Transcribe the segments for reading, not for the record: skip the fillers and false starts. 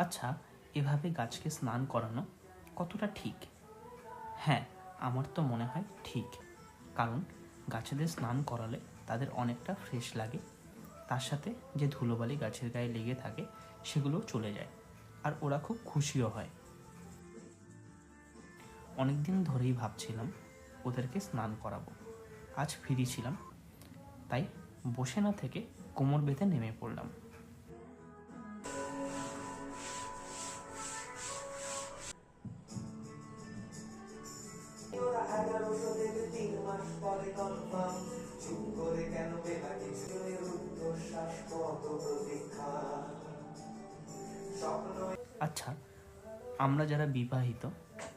আচ্ছা, এভাবে গাছকে স্নান করানো কতটা ঠিক? হ্যাঁ, আমার তো মনে হয় ঠিক। কারণ গাছেদের স্নান করালে তাদের অনেকটা ফ্রেশ লাগে, তার সাথে যে ধুলোবালি গাছের গায়ে লেগে থাকে সেগুলোও চলে যায়, আর ওরা খুব খুশিও হয়। অনেক দিন ধরেই ভাবছিলাম ওদেরকে স্নান করাবো। আজ ফ্রি ছিলাম, তাই বসে না থেকে কোমর বেঁধে নেমে পড়লাম। আচ্ছা, আমরা যারা বিবাহিত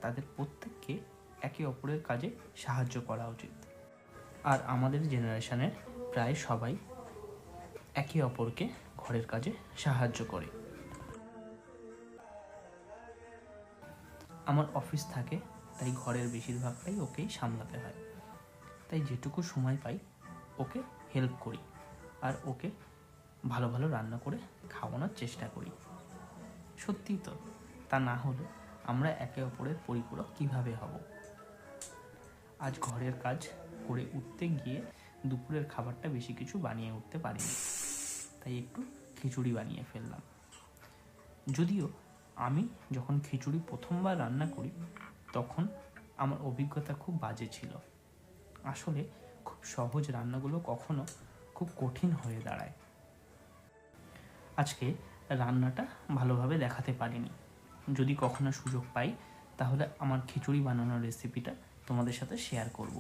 তাদের প্রত্যেককে একে অপরের কাজে সাহায্য করা উচিত। আর আমাদের জেনারেশনের প্রায় সবাই একে অপরকে ঘরের কাজে সাহায্য করে। আমার অফিস থাকে, তাই ঘরের বেশিরভাগটাই ওকেই সামলাতে হয়। তাই যেটুকু সময় পাই ওকে হেল্প করি, আর ওকে ভালো ভালো রান্না করে খাওয়ানোর চেষ্টা করি। সত্যিই তো, তা না হলে আমরা একে অপরের পরিপূরক কীভাবে হব? আজ ঘরের কাজ করে উঠতে গিয়ে দুপুরের খাবারটা বেশি কিছু বানিয়ে উঠতে পারিনি, তাই একটু খিচুড়ি বানিয়ে ফেললাম। যদিও আমি যখন খিচুড়ি প্রথমবার রান্না করি তখন আমার অভিজ্ঞতা খুব বাজে ছিল। আসলে খুব সহজ রান্নাগুলো কখনো খুব কঠিন হয়ে দাঁড়ায়। আজকে রান্নাটা ভালোভাবে দেখাতে পারিনি। যদি কখনো সুযোগ পাই তাহলে আমার খিচুড়ি বানানোর রেসিপিটা তোমাদের সাথে শেয়ার করব।